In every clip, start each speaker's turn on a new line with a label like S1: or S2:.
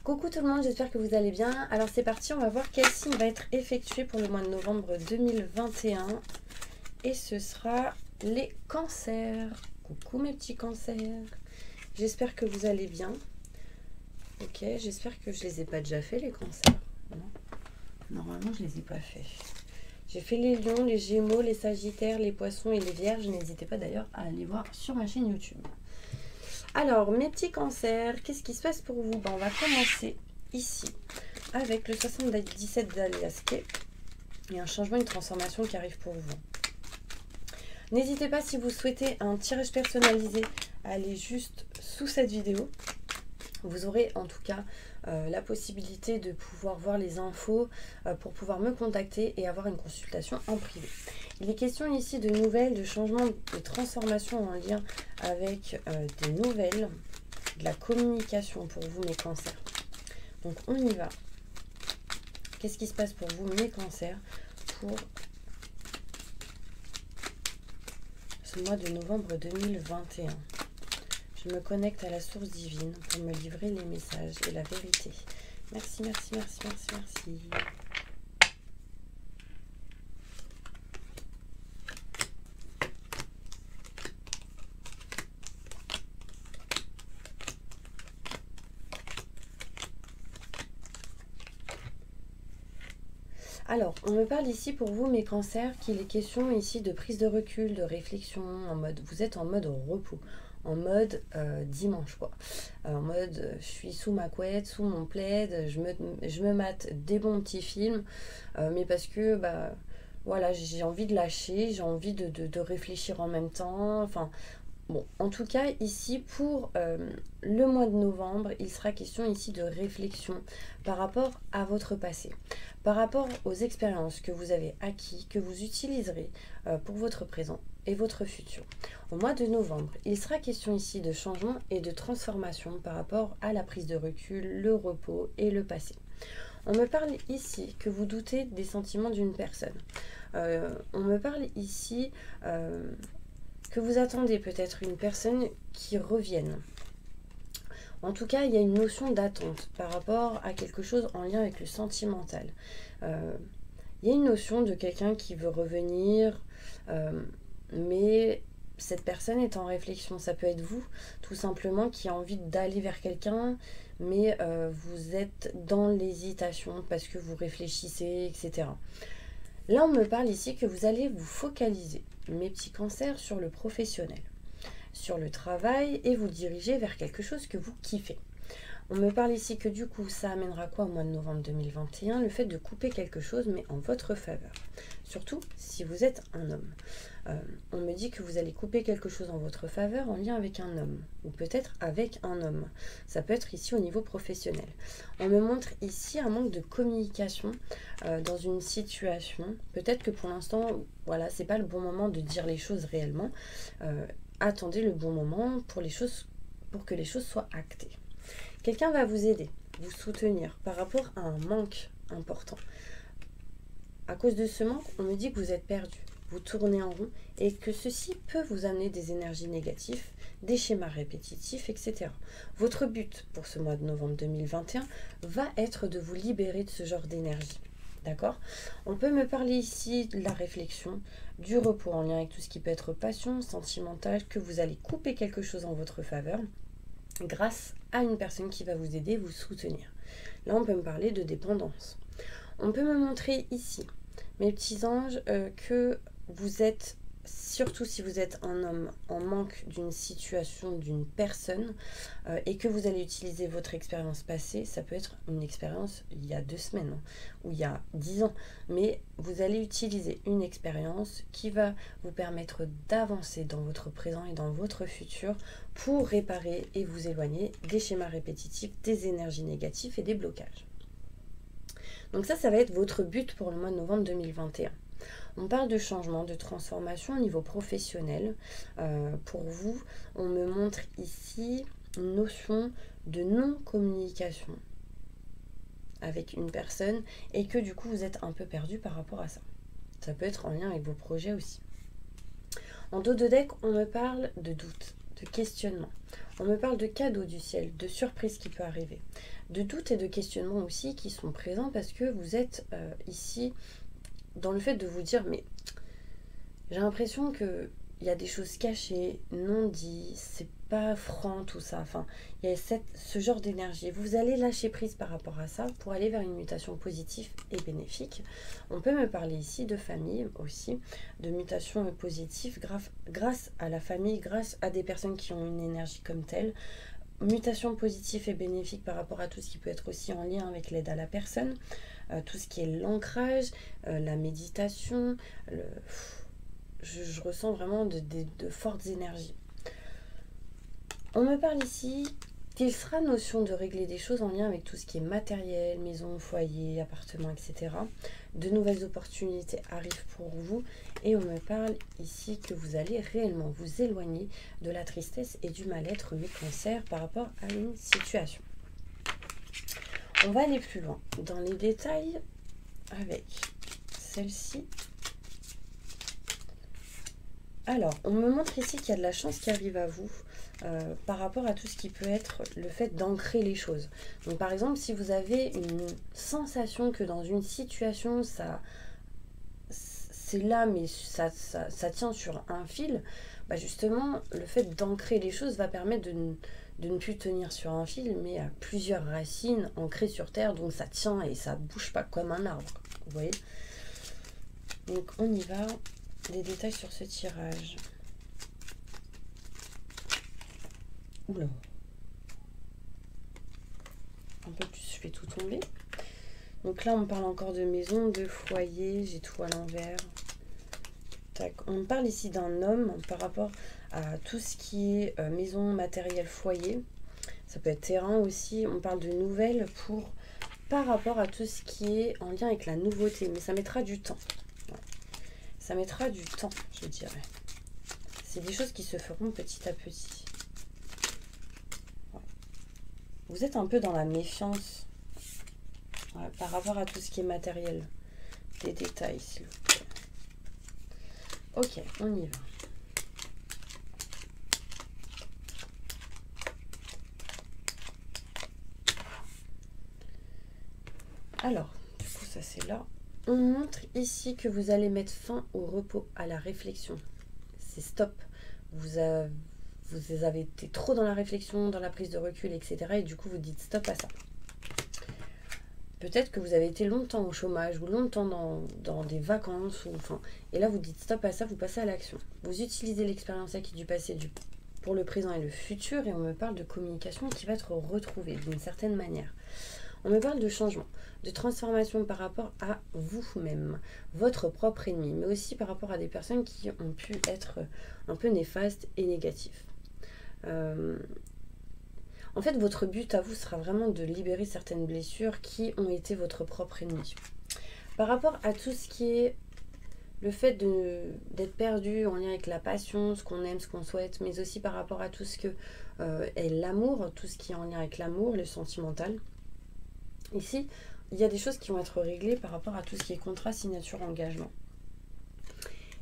S1: Coucou tout le monde, j'espère que vous allez bien. Alors c'est parti, on va voir quel signe va être effectué pour le mois de novembre 2021. Et ce sera les cancers. Coucou mes petits cancers. J'espère que vous allez bien. Ok, j'espère que je les ai pas déjà fait les cancers. Non, normalement je les ai pas fait. J'ai fait les lions, les gémeaux, les sagittaires, les poissons et les vierges. N'hésitez pas d'ailleurs à aller voir sur ma chaîne YouTube. Alors, mes petits cancers, qu'est-ce qui se passe pour vous? On va commencer ici avec le 77 d'Aliasqué. Il y a un changement, une transformation qui arrive pour vous. N'hésitez pas, si vous souhaitez un tirage personnalisé, à aller juste sous cette vidéo. Vous aurez en tout cas la possibilité de pouvoir voir les infos pour pouvoir me contacter et avoir une consultation en privé. Il est question ici de nouvelles, de changements, de transformations en lien avec des nouvelles, de la communication pour vous mes cancers. Donc on y va. Qu'est-ce qui se passe pour vous mes cancers pour ce mois de novembre 2021? Je me connecte à la source divine pour me livrer les messages et la vérité. Merci, merci, merci, merci, merci. Alors, on me parle ici pour vous, mes cancers, qu'il est question ici de prise de recul, de réflexion, en mode, vous êtes en mode repos, en mode dimanche, quoi. En mode, je suis sous ma couette, sous mon plaid, je me mate des bons petits films, mais parce que, voilà, j'ai envie de lâcher, j'ai envie de réfléchir en même temps, enfin... Bon, en tout cas, ici, pour le mois de novembre, il sera question ici de réflexion par rapport à votre passé, par rapport aux expériences que vous avez acquises, que vous utiliserez pour votre présent et votre futur. Au mois de novembre, il sera question ici de changement et de transformation par rapport à la prise de recul, le repos et le passé. On me parle ici que vous doutez des sentiments d'une personne. On me parle ici... que vous attendez peut-être une personne qui revienne. En tout cas, il y a une notion d'attente par rapport à quelque chose en lien avec le sentimental. Il y a une notion de quelqu'un qui veut revenir, mais cette personne est en réflexion. Ça peut être vous, tout simplement, qui a envie d'aller vers quelqu'un, mais vous êtes dans l'hésitation parce que vous réfléchissez, etc. Là, on me parle ici que vous allez vous focaliser, mes petits cancers, sur le professionnel, sur le travail et vous diriger vers quelque chose que vous kiffez. On me parle ici que du coup, ça amènera quoi au mois de novembre 2021? Le fait de couper quelque chose, mais en votre faveur. Surtout si vous êtes un homme. On me dit que vous allez couper quelque chose en votre faveur en lien avec un homme. Ou peut-être avec un homme. Ça peut être ici au niveau professionnel. On me montre ici un manque de communication dans une situation. Peut-être que pour l'instant, voilà, c'est pas le bon moment de dire les choses réellement. Attendez le bon moment pour que les choses soient actées. Quelqu'un va vous aider, vous soutenir par rapport à un manque important. À cause de ce manque, on me dit que vous êtes perdu, vous tournez en rond et que ceci peut vous amener des énergies négatives, des schémas répétitifs, etc. Votre but pour ce mois de novembre 2021 va être de vous libérer de ce genre d'énergie. D'accord? On peut me parler ici de la réflexion, du repos en lien avec tout ce qui peut être passion, sentimental, que vous allez couper quelque chose en votre faveur grâce à une personne qui va vous aider, vous soutenir. Là, on peut me parler de dépendance. On peut me montrer ici, mes petits anges, que vous êtes, surtout si vous êtes un homme en manque d'une situation, d'une personne, et que vous allez utiliser votre expérience passée. Ça peut être une expérience il y a 2 semaines, ou il y a 10 ans, mais vous allez utiliser une expérience qui va vous permettre d'avancer dans votre présent et dans votre futur pour réparer et vous éloigner des schémas répétitifs, des énergies négatives et des blocages. Donc ça va être votre but pour le mois de novembre 2021. On parle de changement, de transformation au niveau professionnel. Pour vous, on me montre ici une notion de non-communication avec une personne et que du coup vous êtes un peu perdu par rapport à ça. Ça peut être en lien avec vos projets aussi. En dos de deck, on me parle de doute, de de questionnement. On me parle de cadeaux du ciel, de surprises qui peuvent arriver, de doutes et de questionnements aussi qui sont présents parce que vous êtes ici dans le fait de vous dire mais j'ai l'impression que il y a des choses cachées, non dites, c'est pas franc tout ça. Enfin, il y a ce genre d'énergie. Vous allez lâcher prise par rapport à ça pour aller vers une mutation positive et bénéfique. On peut me parler ici de famille aussi, de mutation positive grâce à la famille, grâce à des personnes qui ont une énergie comme telle. Mutation positive et bénéfique par rapport à tout ce qui peut être aussi en lien avec l'aide à la personne, tout ce qui est l'ancrage, la méditation, je ressens vraiment de fortes énergies. On me parle ici qu'il sera notion de régler des choses en lien avec tout ce qui est matériel, maison, foyer, appartement, etc. De nouvelles opportunités arrivent pour vous et on me parle ici que vous allez réellement vous éloigner de la tristesse et du mal-être mes cancers par rapport à une situation. On va aller plus loin dans les détails avec celle-ci. Alors, on me montre ici qu'il y a de la chance qui arrive à vous par rapport à tout ce qui peut être le fait d'ancrer les choses. Donc, par exemple, si vous avez une sensation que dans une situation, c'est là, mais ça tient sur un fil, bah justement, le fait d'ancrer les choses va permettre de ne plus tenir sur un fil, mais à plusieurs racines ancrées sur terre, donc ça tient et ça bouge pas comme un arbre. Vous voyez? Donc, on y va. Des détails sur ce tirage. Oula. Un peu plus, je fais tout tomber. Donc là, on parle encore de maison, de foyer. J'ai tout à l'envers. Tac. On parle ici d'un homme par rapport à tout ce qui est maison, matériel, foyer. Ça peut être terrain aussi. On parle de nouvelles par rapport à tout ce qui est en lien avec la nouveauté. Mais ça mettra du temps. Ça mettra du temps, je dirais. C'est des choses qui se feront petit à petit. Ouais. Vous êtes un peu dans la méfiance par rapport à tout ce qui est matériel. Des détails, s'il vous plaît. Ok, on y va. Alors, du coup, ça c'est là. On montre ici que vous allez mettre fin au repos, à la réflexion. C'est stop. Vous avez été trop dans la réflexion, dans la prise de recul, etc. Et du coup, vous dites stop à ça. Peut-être que vous avez été longtemps au chômage ou longtemps dans des vacances. Et là, vous dites stop à ça, vous passez à l'action. Vous utilisez l'expérience acquise du passé pour le présent et le futur. Et on me parle de communication qui va être retrouvée d'une certaine manière. On me parle de changement, de transformation par rapport à vous-même, votre propre ennemi, mais aussi par rapport à des personnes qui ont pu être un peu néfastes et négatifs. En fait, votre but à vous sera vraiment de libérer certaines blessures qui ont été votre propre ennemi. Par rapport à tout ce qui est le fait d'être perdu en lien avec la passion, ce qu'on aime, ce qu'on souhaite, mais aussi par rapport à tout ce que est l'amour, tout ce qui est en lien avec l'amour, le sentimental. Ici, il y a des choses qui vont être réglées par rapport à tout ce qui est contrat, signature, engagement.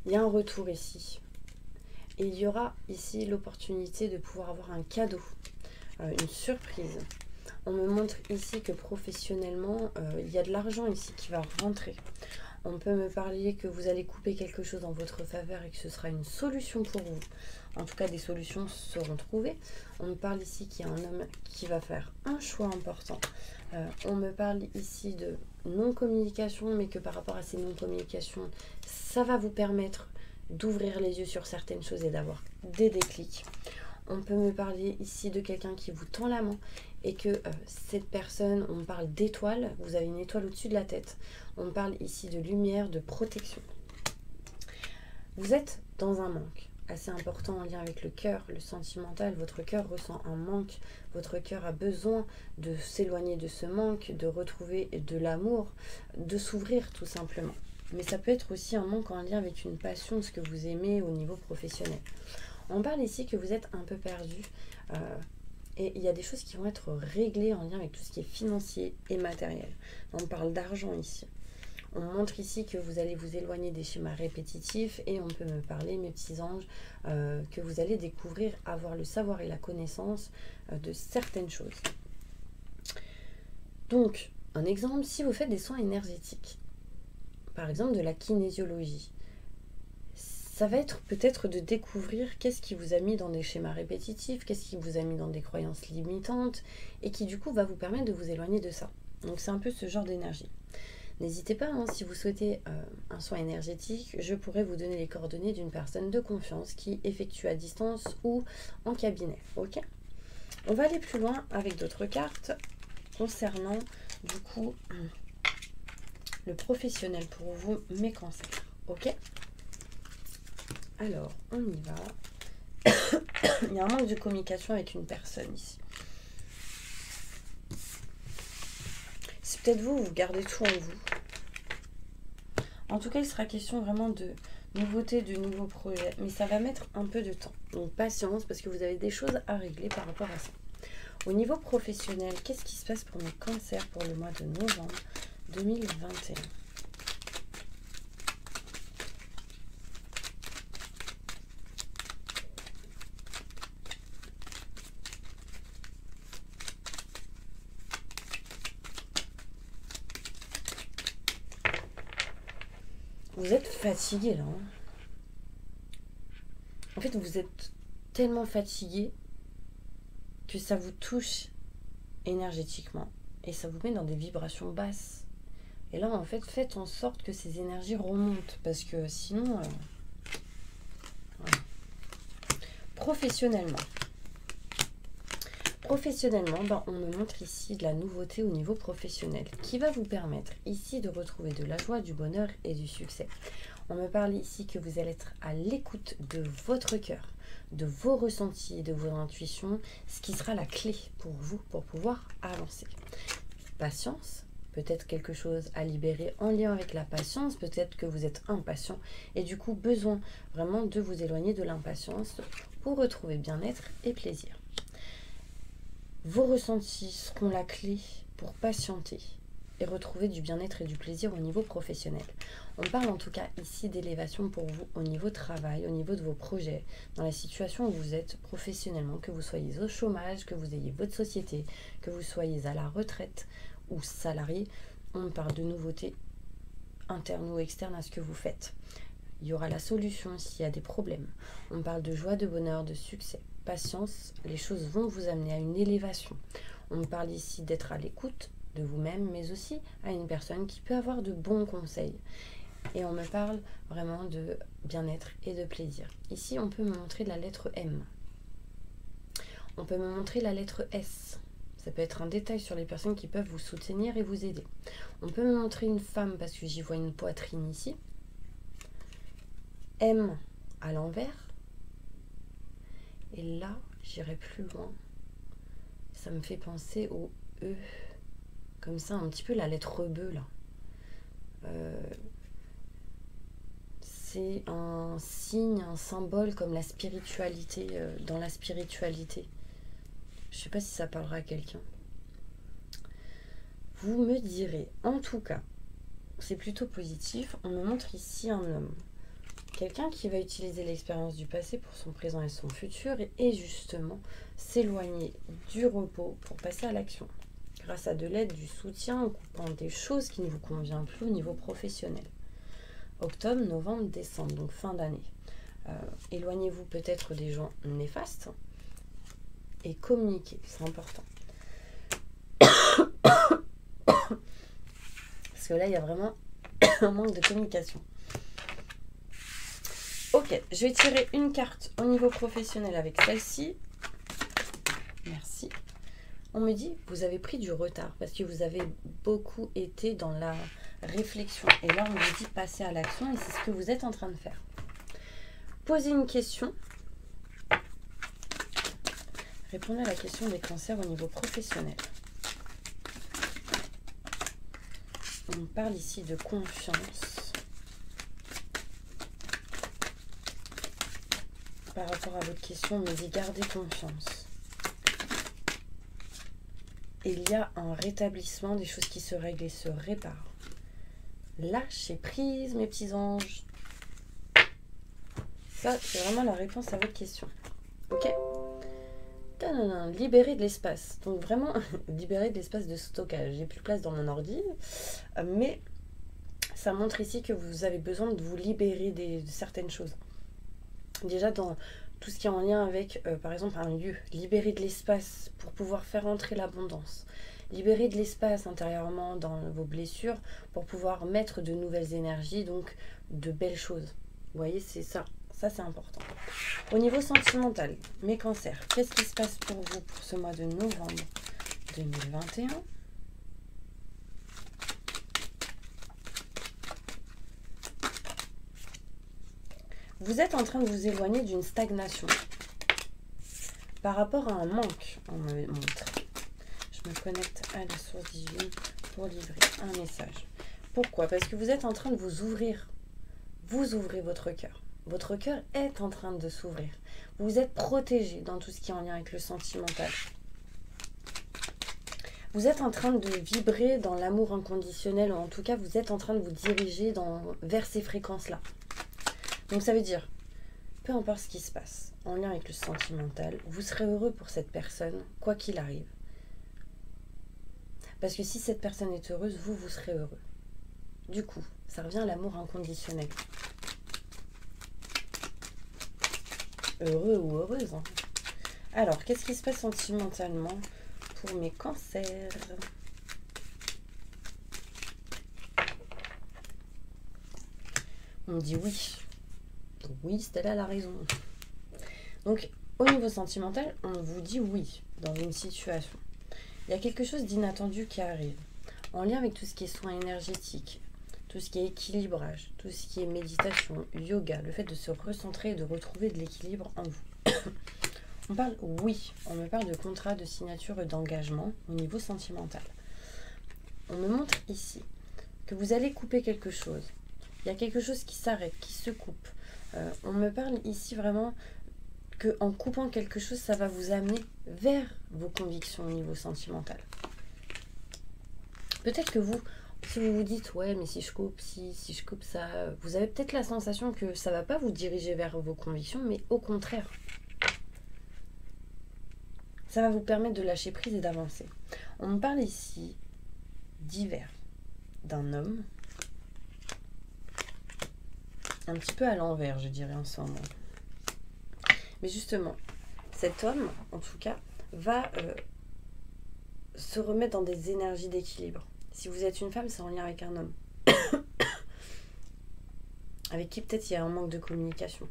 S1: Il y a un retour ici. Et il y aura ici l'opportunité de pouvoir avoir un cadeau, une surprise. On me montre ici que professionnellement, il y a de l'argent ici qui va rentrer. On peut me parler que vous allez couper quelque chose en votre faveur et que ce sera une solution pour vous. En tout cas, des solutions seront trouvées. On me parle ici qu'il y a un homme qui va faire un choix important. On me parle ici de non-communication, mais que par rapport à ces non-communications, ça va vous permettre d'ouvrir les yeux sur certaines choses et d'avoir des déclics. On peut me parler ici de quelqu'un qui vous tend la main et que cette personne, on parle d'étoile, vous avez une étoile au-dessus de la tête. On parle ici de lumière, de protection. Vous êtes dans un manque assez important en lien avec le cœur, le sentimental. Votre cœur ressent un manque, votre cœur a besoin de s'éloigner de ce manque, de retrouver de l'amour, de s'ouvrir tout simplement. Mais ça peut être aussi un manque en lien avec une passion, ce que vous aimez au niveau professionnel. On parle ici que vous êtes un peu perdu et il y a des choses qui vont être réglées en lien avec tout ce qui est financier et matériel. On parle d'argent ici. On montre ici que vous allez vous éloigner des schémas répétitifs et on peut me parler, mes petits anges, que vous allez découvrir, avoir le savoir et la connaissance de certaines choses. Donc, un exemple, si vous faites des soins énergétiques, par exemple de la kinésiologie, ça va être peut-être de découvrir qu'est-ce qui vous a mis dans des schémas répétitifs, qu'est-ce qui vous a mis dans des croyances limitantes, et qui du coup va vous permettre de vous éloigner de ça. Donc c'est un peu ce genre d'énergie. N'hésitez pas, hein, si vous souhaitez un soin énergétique, je pourrais vous donner les coordonnées d'une personne de confiance qui effectue à distance ou en cabinet. Ok ? On va aller plus loin avec d'autres cartes concernant du coup le professionnel pour vous, mes cancers. Ok ? Alors, on y va. Il y a un manque de communication avec une personne ici. C'est peut-être vous, vous gardez tout en vous. En tout cas, il sera question vraiment de nouveautés, de nouveaux projets. Mais ça va mettre un peu de temps. Donc, patience, parce que vous avez des choses à régler par rapport à ça. Au niveau professionnel, qu'est-ce qui se passe pour mes cancers pour le mois de novembre 2021 ? Vous êtes fatigué là. Hein. En fait, vous êtes tellement fatigué que ça vous touche énergétiquement et ça vous met dans des vibrations basses. Et là, en fait, faites en sorte que ces énergies remontent parce que sinon... voilà. Professionnellement, on me montre ici de la nouveauté au niveau professionnel qui va vous permettre ici de retrouver de la joie, du bonheur et du succès. On me parle ici que vous allez être à l'écoute de votre cœur, de vos ressentis, de vos intuitions, ce qui sera la clé pour vous pour pouvoir avancer. Patience, peut-être quelque chose à libérer en lien avec la patience, peut-être que vous êtes impatient et du coup besoin vraiment de vous éloigner de l'impatience pour retrouver bien-être et plaisir. Vos ressentis seront la clé pour patienter et retrouver du bien-être et du plaisir au niveau professionnel. On parle en tout cas ici d'élévation pour vous au niveau travail, au niveau de vos projets, dans la situation où vous êtes professionnellement, que vous soyez au chômage, que vous ayez votre société, que vous soyez à la retraite ou salarié. On parle de nouveautés internes ou externes à ce que vous faites. Il y aura la solution s'il y a des problèmes. On parle de joie, de bonheur, de succès. Patience, les choses vont vous amener à une élévation. On parle ici d'être à l'écoute de vous-même, mais aussi à une personne qui peut avoir de bons conseils. Et on me parle vraiment de bien-être et de plaisir. Ici, on peut me montrer la lettre M. On peut me montrer la lettre S. Ça peut être un détail sur les personnes qui peuvent vous soutenir et vous aider. On peut me montrer une femme parce que j'y vois une poitrine ici. M à l'envers. Et là, j'irai plus loin. Ça me fait penser au E. Comme ça, un petit peu la lettre B là. C'est un signe, un symbole comme la spiritualité, dans la spiritualité. Je ne sais pas si ça parlera à quelqu'un. Vous me direz, en tout cas, c'est plutôt positif. On me montre ici un homme. Quelqu'un qui va utiliser l'expérience du passé pour son présent et son futur et justement s'éloigner du repos pour passer à l'action. Grâce à de l'aide, du soutien, en coupant des choses qui ne vous conviennent plus au niveau professionnel. Octobre, novembre, décembre, donc fin d'année. Éloignez-vous peut-être des gens néfastes et communiquez, c'est important. Parce que là, il y a vraiment un manque de communication. Ok, je vais tirer une carte au niveau professionnel avec celle-ci. Merci. On me dit que vous avez pris du retard parce que vous avez beaucoup été dans la réflexion. Et là, on vous dit passer à l'action et c'est ce que vous êtes en train de faire. Posez une question. Répondez à la question des cancers au niveau professionnel. On parle ici de confiance par rapport à votre question, mais y gardez confiance. Et il y a un rétablissement des choses qui se règlent et se réparent. lâcher prise, mes petits anges. Ça, c'est vraiment la réponse à votre question. Ok? Libérer de l'espace. Donc vraiment, libérer de l'espace de stockage. J'ai plus de place dans mon ordi. Mais ça montre ici que vous avez besoin de vous libérer de certaines choses. Déjà dans tout ce qui est en lien avec, par exemple, un lieu. Libérer de l'espace pour pouvoir faire entrer l'abondance. Libérer de l'espace intérieurement dans vos blessures pour pouvoir mettre de nouvelles énergies, donc de belles choses. Vous voyez, c'est ça. Ça, c'est important. Au niveau sentimental, mes cancers, qu'est-ce qui se passe pour vous pour ce mois de novembre 2021 ? Vous êtes en train de vous éloigner d'une stagnation par rapport à un manque, on me montre. Je me connecte à la source divine pour livrer un message. Pourquoi ? Parce que vous êtes en train de vous ouvrir. Vous ouvrez votre cœur. Votre cœur est en train de s'ouvrir. Vous êtes protégé dans tout ce qui est en lien avec le sentimental. Vous êtes en train de vibrer dans l'amour inconditionnel, ou en tout cas, vous êtes en train de vous diriger vers ces fréquences-là. Donc ça veut dire, peu importe ce qui se passe en lien avec le sentimental, vous serez heureux pour cette personne, quoi qu'il arrive. Parce que si cette personne est heureuse, vous serez heureux. Du coup, ça revient à l'amour inconditionnel. Heureux ou heureuse, hein. Alors, qu'est-ce qui se passe sentimentalement pour mes cancers ? On me dit oui. Oui, Stella a la raison. Donc, au niveau sentimental, on vous dit oui dans une situation. Il y a quelque chose d'inattendu qui arrive. En lien avec tout ce qui est soins énergétiques, tout ce qui est équilibrage, tout ce qui est méditation, yoga, le fait de se recentrer et de retrouver de l'équilibre en vous. On parle, oui, on me parle de contrat, de signature et d'engagement au niveau sentimental. On me montre ici que vous allez couper quelque chose. Il y a quelque chose qui s'arrête, qui se coupe. On me parle ici vraiment qu'en coupant quelque chose, ça va vous amener vers vos convictions au niveau sentimental. Peut-être que vous, si vous vous dites, ouais, mais si je coupe si je coupe ça, vous avez peut-être la sensation que ça ne va pas vous diriger vers vos convictions, mais au contraire. Ça va vous permettre de lâcher prise et d'avancer. On me parle ici d'hiver, d'un homme, un petit peu à l'envers, je dirais, en ce moment. Mais justement, cet homme, en tout cas, va se remettre dans des énergies d'équilibre. Si vous êtes une femme, c'est en lien avec un homme. Avec qui peut-être il y a un manque de communication.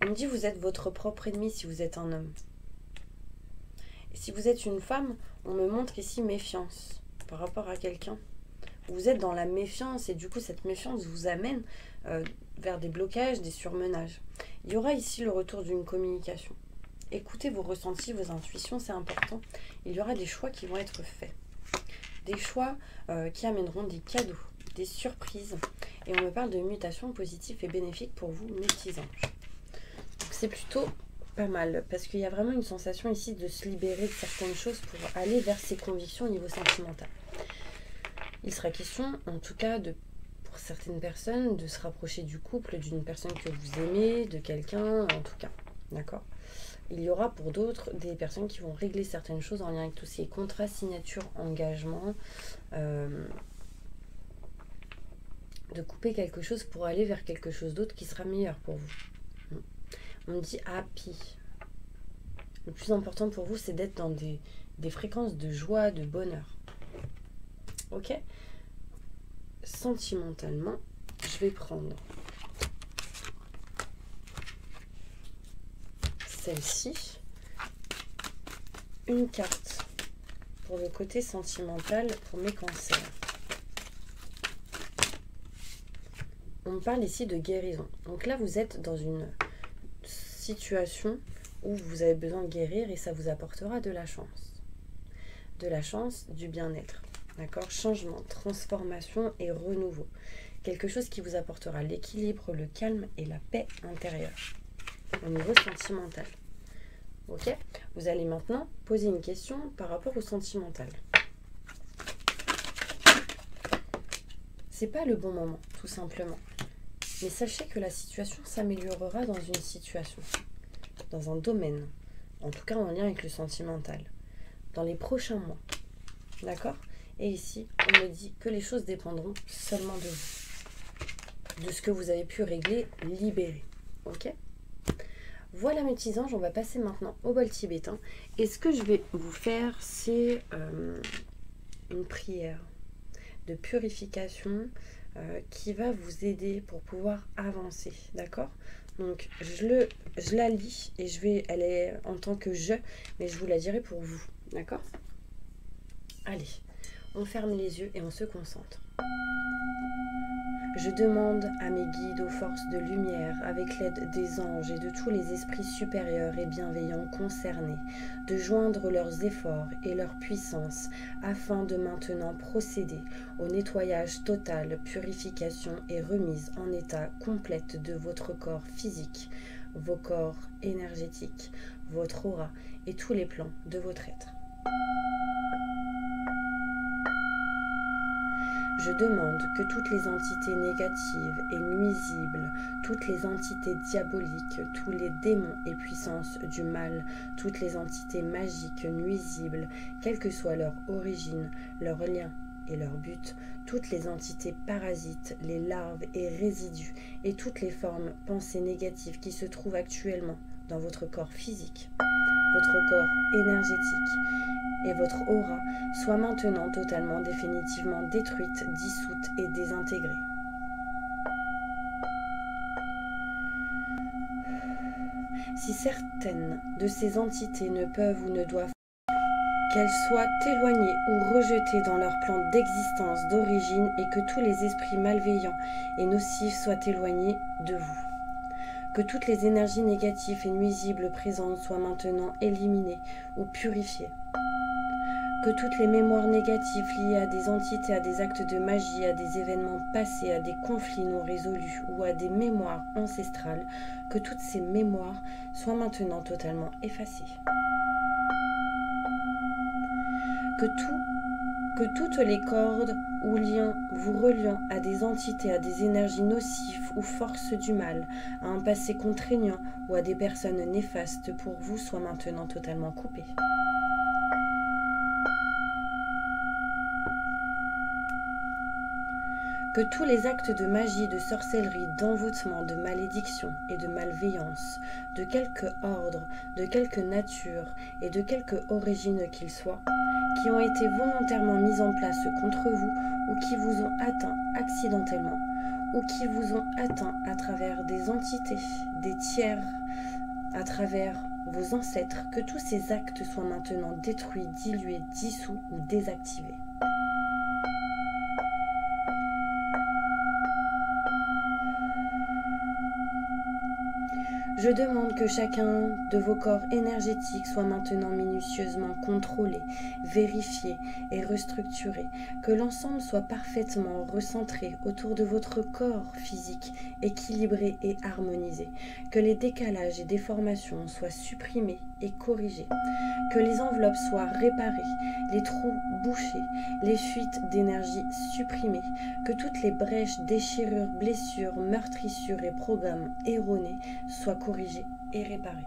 S1: On me dit vous êtes votre propre ennemi si vous êtes un homme. Et si vous êtes une femme, on me montre ici méfiance par rapport à quelqu'un. Vous êtes dans la méfiance et du coup cette méfiance vous amène vers des blocages, des surmenages. Il y aura ici le retour d'une communication. Écoutez vos ressentis, vos intuitions, c'est important. Il y aura des choix qui vont être faits. Des choix qui amèneront des cadeaux, des surprises. Et on me parle de mutations positives et bénéfiques pour vous, mes petits anges. Donc c'est plutôt pas mal, parce qu'il y a vraiment une sensation ici de se libérer de certaines choses pour aller vers ses convictions au niveau sentimental. Il sera question, en tout cas, pour certaines personnes, de se rapprocher du couple, d'une personne que vous aimez, de quelqu'un, en tout cas. D'accord ? Il y aura pour d'autres des personnes qui vont régler certaines choses en lien avec tous ces contrats, signatures, engagements, de couper quelque chose pour aller vers quelque chose d'autre qui sera meilleur pour vous. On me dit happy. Le plus important pour vous, c'est d'être dans des fréquences de joie, de bonheur. Ok ? Sentimentalement, je vais prendre celle-ci, une carte pour le côté sentimental pour mes cancers. On me parle ici de guérison. Donc là, vous êtes dans une situation où vous avez besoin de guérir et ça vous apportera de la chance. De la chance, du bien-être. D'accord ? Changement, transformation et renouveau. Quelque chose qui vous apportera l'équilibre, le calme et la paix intérieure. Au niveau sentimental. Ok ? Vous allez maintenant poser une question par rapport au sentimental. C'est pas le bon moment, tout simplement. Mais sachez que la situation s'améliorera dans une situation, dans un domaine, en tout cas en lien avec le sentimental, dans les prochains mois. D'accord? Et ici, on me dit que les choses dépendront seulement de vous, de ce que vous avez pu régler, libérer. Ok? Voilà mes petits anges, on va passer maintenant au bol tibétain. Et ce que je vais vous faire, c'est une prière de purification qui va vous aider pour pouvoir avancer. D'accord? Donc je la lis et elle est en tant que je, mais je vous la dirai pour vous. D'accord? Allez, on ferme les yeux et on se concentre. Je demande à mes guides aux forces de lumière, avec l'aide des anges et de tous les esprits supérieurs et bienveillants concernés, de joindre leurs efforts et leur puissance afin de maintenant procéder au nettoyage total, purification et remise en état complète de votre corps physique, vos corps énergétiques, votre aura et tous les plans de votre être. Je demande que toutes les entités négatives et nuisibles, toutes les entités diaboliques, tous les démons et puissances du mal, toutes les entités magiques nuisibles, quelle que soit leur origine, leur lien et leur but, toutes les entités parasites, les larves et résidus et toutes les formes pensées négatives qui se trouvent actuellement dans votre corps physique, votre corps énergétique et votre aura soit maintenant totalement, définitivement détruite, dissoute et désintégrée. Si certaines de ces entités ne peuvent ou ne doivent qu'elles soient éloignées ou rejetées dans leur plan d'existence d'origine et que tous les esprits malveillants et nocifs soient éloignés de vous. Que toutes les énergies négatives et nuisibles présentes soient maintenant éliminées ou purifiées. Que toutes les mémoires négatives liées à des entités, à des actes de magie, à des événements passés, à des conflits non résolus ou à des mémoires ancestrales, que toutes ces mémoires soient maintenant totalement effacées. Que toutes les cordes ou liens vous reliant à des entités, à des énergies nocives ou forces du mal, à un passé contraignant ou à des personnes néfastes pour vous soient maintenant totalement coupées. Que tous les actes de magie, de sorcellerie, d'envoûtement, de malédiction et de malveillance, de quelque ordre, de quelque nature et de quelque origine qu'ils soient, qui ont été volontairement mis en place contre vous ou qui vous ont atteint accidentellement, ou qui vous ont atteint à travers des entités, des tiers, à travers vos ancêtres, que tous ces actes soient maintenant détruits, dilués, dissous ou désactivés. Je demande que chacun de vos corps énergétiques soit maintenant minutieusement contrôlé, vérifié et restructuré, que l'ensemble soit parfaitement recentré autour de votre corps physique, équilibré et harmonisé, que les décalages et déformations soient supprimés et corrigés, que les enveloppes soient réparées, les trous bouchés, les fuites d'énergie supprimées, que toutes les brèches, déchirures, blessures, meurtrissures et programmes erronés soient corrigés et réparés.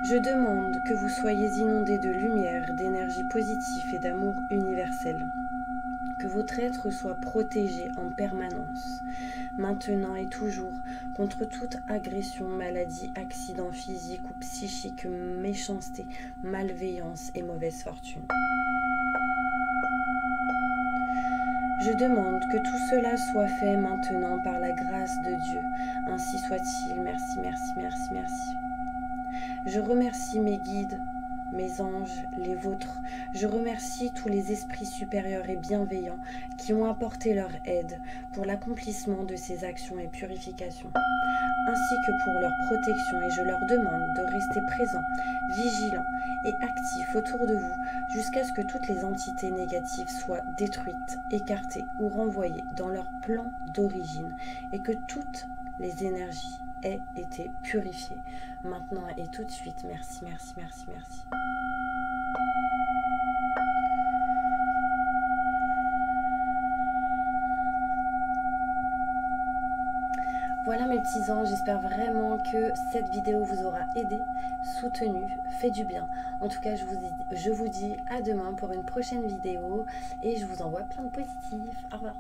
S1: Je demande que vous soyez inondés de lumière, d'énergie positive et d'amour universel, que votre être soit protégé en permanence, maintenant et toujours, contre toute agression, maladie, accident physique ou psychique, méchanceté, malveillance et mauvaise fortune. Je demande que tout cela soit fait maintenant par la grâce de Dieu. Ainsi soit-il. Merci, merci, merci, merci. Je remercie mes guides, mes anges, les vôtres. Je remercie tous les esprits supérieurs et bienveillants qui ont apporté leur aide pour l'accomplissement de ces actions et purifications, ainsi que pour leur protection, et je leur demande de rester présents, vigilants et actifs autour de vous jusqu'à ce que toutes les entités négatives soient détruites, écartées ou renvoyées dans leur plan d'origine et que toutes les énergies aient été purifiées. Maintenant et tout de suite, merci, merci, merci, merci. Voilà mes petits anges, j'espère vraiment que cette vidéo vous aura aidé, soutenu, fait du bien. En tout cas, je vous dis à demain pour une prochaine vidéo et je vous envoie plein de positifs. Au revoir.